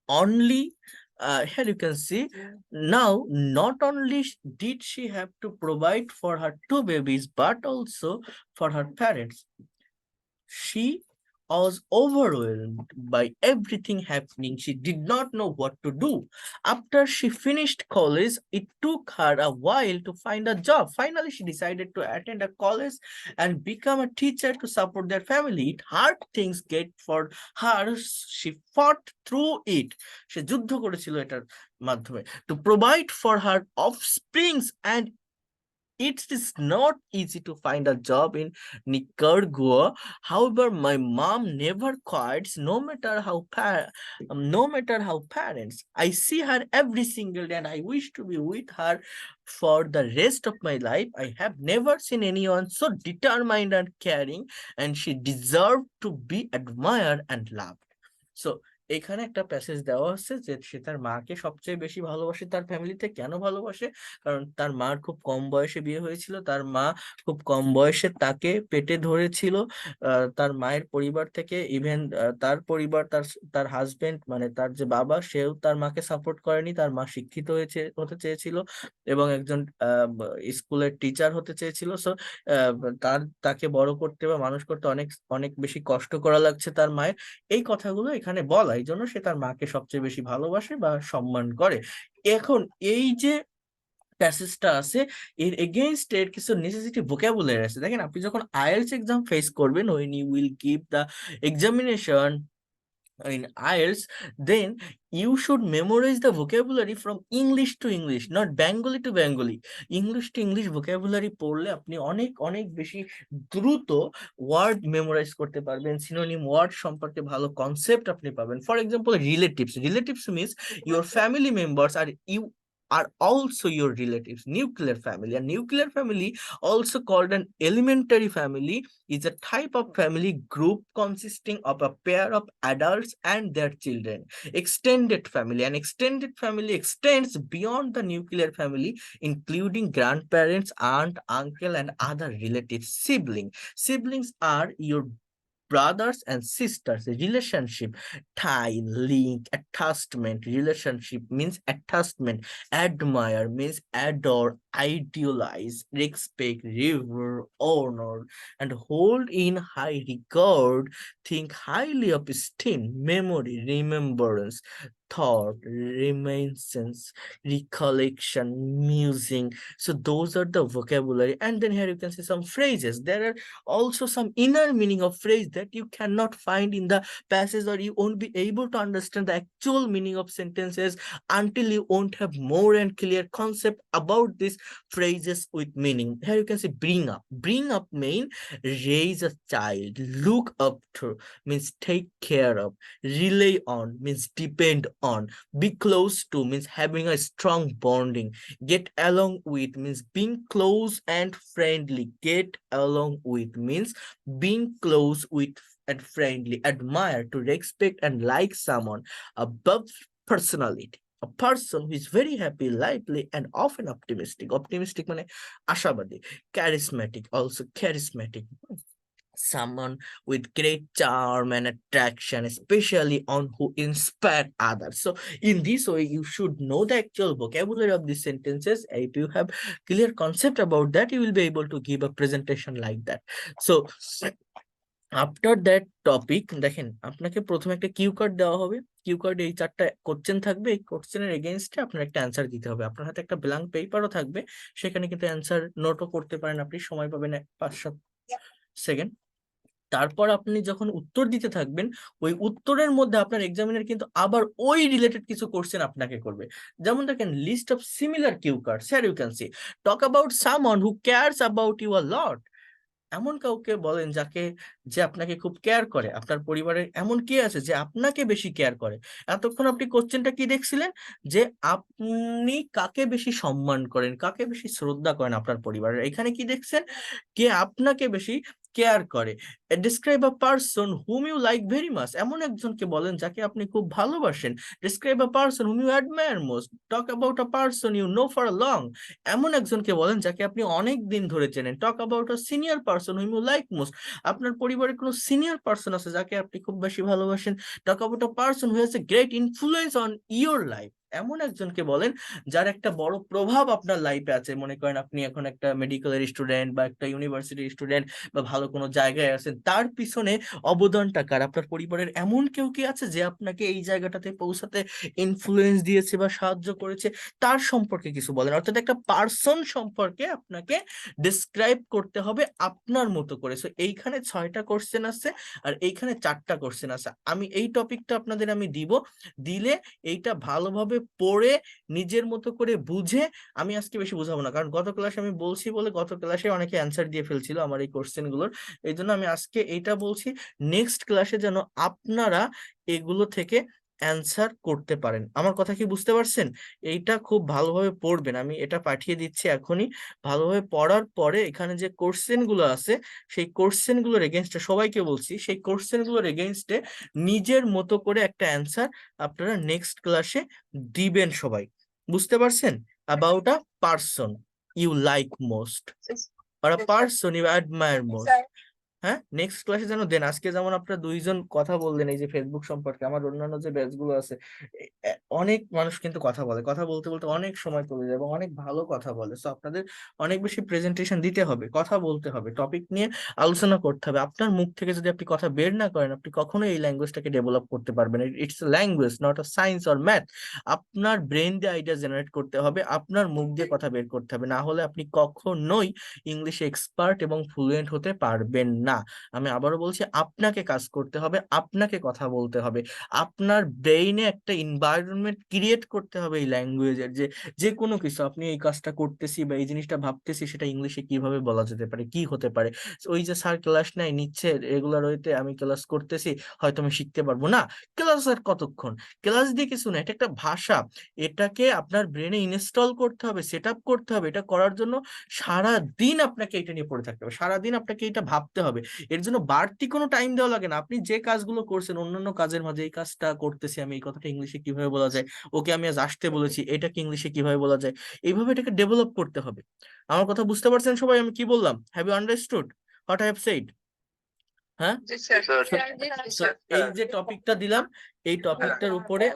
only here you can see now, not only did she have to provide for her two babies but also for her parents. She was overwhelmed by everything happening. She did not know what to do. After she finished college, it took her a while to find a job. Finally, she decided to attend a college and become a teacher to support their family. It hard things get for her. She fought through it. সে যুদ্ধ করেছিল এটার মাধ্যমে to provide for her offsprings, and it is not easy to find a job in Nicaragua. However, my mom never quits, no matter how parents. I see her every single day, and I wish to be with her for the rest of my life. I have never seen anyone so determined and caring, and she deserved to be admired and loved. So এখানে একটা passage দেওয়া হচ্ছে যে সে তার মাকে সবচেয়ে বেশি ভালোবাসে তার ফ্যামিলিতে। কেন ভালোবাসে? কারণ তার মার খুব কম বয়সে বিয়ে হয়েছিল, তার মা খুব কম বয়সে তাকে পেটে ধরেছিল। তার মায়ের পরিবার থেকে ইভেন তার পরিবার, তার তার হাজবেন্ড মানে তার যে বাবা, সেও তার মাকে সাপোর্ট করেনি। তার মা শিক্ষিত হতে চেয়েছিল এবং একজন স্কুলের টিচার হতে চেয়েছিল। সো তাকে বড় করতে বা মানুষ করতে অনেক অনেক বেশি কষ্ট করা লাগছে তার মায়ের। এই কথাগুলো এখানে বলা, এই জন্য সে তার মাকে সবচেয়ে বেশি ভালোবাসে বা সম্মান করে। এখন এই যে প্যাসেজটা আছে, এর এগেইনস্ট এর কিছু নেসেসিটি ভোকাবুলারি আছে। দেখেন, আপনি যখন আইএলটিএস এক্সাম ফেস করবেন, when you will give the examination in IELTS, then you should memorize the vocabulary from English to English, not Bengali to Bengali. English to English vocabulary পড়লে আপনি অনেক অনেক বেশি দ্রুত ওয়ার্ড মেমোরাইজ করতে পারবেন, synonym word সম্পর্কে ভালো কনসেপ্ট আপনি পাবেন। For example, relatives means your family members are also your relatives. Nuclear family, a nuclear family, also called an elementary family, is a type of family group consisting of a pair of adults and their children. Extended family, an extended family extends beyond the nuclear family, including grandparents, aunt, uncle, and other relatives. Siblings are your brothers and sisters. Relationship, tie, link, attachment. Relationship means attachment. Admire means adore, idealize, respect, revere, honor, and hold in high regard. Think highly of, esteem, memory, remembrance, thought, reminiscence, recollection, musing. So those are the vocabulary. And then here you can see some phrases. There are also some inner meaning of phrase that you cannot find in the passage, or you won't be able to understand the actual meaning of sentences until you won't have more and clear concept about these phrases with meaning. Here you can see bring up. Bring up mean raise a child. Look up to means take care of. Rely on means depend on. Be close to means having a strong bonding. Get along with means being close and friendly. Get along with means being close with and friendly. Admire, to respect and like someone. Above, personality, a person who is very happy, lively, and often optimistic. Optimistic মানে আশাবাদী. Charismatic, also charismatic, someone with great charm and attraction, especially on who inspire others. So in this way, you should know the actual vocabulary of these sentences. If you have clear concept about that, you will be able to give a presentation like that. So after that topic, দেখেন আপনাকে প্রথমে একটা cue card দেওয়া হবে। Q কার্ডে এই 4টা question থাকবে। এই কোশ্চেনের এগেইনস্টে আপনার একটা অ্যান্সার দিতে হবে। আপনার হাতে একটা ব্ল্যাঙ্ক পেপারও থাকবে, সেখানে কিন্তু অ্যান্সার নোটও করতে পারেন আপনি। সময় পাবেন 5-7 সেকেন্ড। তারপর আপনি যখন উত্তর দিতে থাকবেন, ওই উত্তরের মধ্যে আপনার এক্সামিনার কিন্তু আবার ওই রিলেটেড কিছু কোশ্চেন আপনাকে করবে। যেমন দেখেন, list of similar cue cards, here you can see talk about someone who cares about you a lot. এমন কাউকে বলেন যাকে যে আপনাকে খুব কেয়ার করে। আপনার পরিবারের এমন কে আছে যে আপনাকে বেশি কেয়ার করে? এতক্ষণ আপনি কোশ্চেনটা কি দেখছিলেন, যে আপনি কাকে বেশি সম্মান করেন, কাকে বেশি শ্রদ্ধা করেন আপনার পরিবারের। এখানে কি দেখছেন, কে আপনাকে বেশি কেয়ার করে। Describe a person whom you like very much, এমন একজনকে বলেন যাকে আপনি খুব ভালোবাসেন। Describe a person whom you admire most, talk about a person you know for a long, এমন একজনকে বলেন যাকে আপনি অনেক দিন ধরে চেনেন। Talk about a senior person whom you like most, আপনার পরিবারের কোনো সিনিয়র পারসন আছে যাকে আপনি খুব বেশি ভালোবাসেন। টক about a person who has a great influence on your life, এমন একজনকে বলেন যার একটা বড় প্রভাব আপনার লাইফে আছে। মনে করেন আপনি এখন একটা মেডিকেলের স্টুডেন্ট বা একটা ইউনিভার্সিটির স্টুডেন্ট বা ভালো কোনো জায়গায় আছেন, তার পিছনে অবদানটা কার? আপনার পরিবারের এমন কেউ কি আছে যে আপনাকে এই জায়গাটাতে পৌঁছাতে ইনফ্লুয়েন্স দিয়েছে বা সাহায্য করেছে? তার সম্পর্কে কিছু বলেন। অর্থাৎ একটা পার্সন সম্পর্কে আপনাকে ডিসক্রাইব করতে হবে আপনার মতো করে। সো এইখানে 6টা কোশ্চেন আছে আর এইখানে 4টা কোশ্চেন আছে। আমি এই টপিকটা আপনাদের আমি দিব, দিলে এইটা ভালোভাবে পড়ে নিজের মতো করে বুঝে, আমি আজকে বেশি বুঝাবো না কারণ গত ক্লাসে আমি বলছি বলে গত ক্লাসে অনেকে অ্যান্সার দিয়ে ফেলছিল আমার এই কোশ্চেন গুলোর। এই জন্য আমি আজকে এইটা বলছি, নেক্সট ক্লাসে যেন আপনারা এগুলো থেকে অ্যান্সার করতে পারেন। আমার কথা কি বুঝতে পারছেন? এইটা খুব ভালোভাবে পড়বেন, আমি এটা পাঠিয়ে দিচ্ছি এখনই। ভালোভাবে পড়ার পরে এখানে যে কোশ্চেন গুলো আছে সেই কোশ্চেন গুলোর এগেনস্টে, সবাইকে বলছি, সেই কোশ্চেন গুলোর এগেনস্টে নিজের মতো করে একটা অ্যান্সার আপনারা নেক্সট ক্লাসে দিবেন সবাই। বুঝতে পারছেন? About a person you like most or a person you admire most. হ্যাঁ, নেক্সট ক্লাসে যেন দেন। আজকে যেমন আপনারা দুইজন কথা বললেন এই যে ফেসবুক সম্পর্কে, আমার অন্যান্য যে ব্যাচ গুলো আছে অনেক মানুষ কিন্তু কথা বলে, কথা বলতে বলতে অনেক সময় চলে যায় এবং অনেক ভালো কথা বলে। সো আপনাদের অনেক বেশি প্রেজেন্টেশন দিতে হবে, কথা বলতে হবে, টপিক নিয়ে আলোচনা করতে হবে। আপনার মুখ থেকে যদি আপনি কথা বের না করেন, আপনি কখনোই এই ল্যাঙ্গুয়েজটাকে ডেভেলপ করতে পারবেন। It's a language, not a science or math. আপনার ব্রেন দিয়ে আইডিয়া জেনারেট করতে হবে, আপনার মুখ দিয়ে কথা বের করতে হবে, না হলে আপনি কখনোই ইংলিশে এক্সপার্ট এবং ফ্লুয়েন্ট হতে পারবেন না। আমি আবারও বলছি, আপনাকে কাজ করতে হবে, আপনাকে কথা বলতে হবে, আপনার ব্রেইনে একটা এনভায়রনমেন্ট ক্রিয়েট করতে হবে এই ল্যাঙ্গুয়েজের, যে যে কোনো কিছু আপনি এই কাজটা করতেছি বা এই জিনিসটা ভাবতেছি সেটা ইংলিশে কিভাবে বলা যেতে পারে, কি হতে পারে। ওই যে স্যার ক্লাস নেয় নিচ্ছে রেগুলার ওয়েতে, আমি ক্লাস করতেছি, হয়তো আমি শিখতে পারবো না। ক্লাস আর কতক্ষণ? ক্লাস দিয়ে কিছু না, এটা একটা ভাষা, এটাকে আপনার ব্রেনে ইনস্টল করতে হবে, সেট আপ করতে হবে। এটা করার জন্য সারা দিন আপনাকে এটা নিয়ে পড়ে থাকতে হবে, সারাদিন আপনাকে এটা ভাবতে হবে। এর জন্য বাড়তি কোনো টাইম দেওয়া লাগে না। আপনি যে কাজগুলো করছেন অন্যান্য কাজের মাঝে, এই কাজটা করতেছি আমি, এই কথাটা ইংলিশে কিভাবে বলা যায়, ওকে আমি আজ আসতে বলেছি, এটাকে ইংলিশে কিভাবে বলা যায়, এইভাবে এটাকে ডেভেলপ করতে হবে। আমার কথা বুঝতে পারছেন সবাই আমি কি বললাম? Have you understood what I have said? হ্যাঁ, এই যে টপিকটা দিলাম, এই টপিকটার উপরে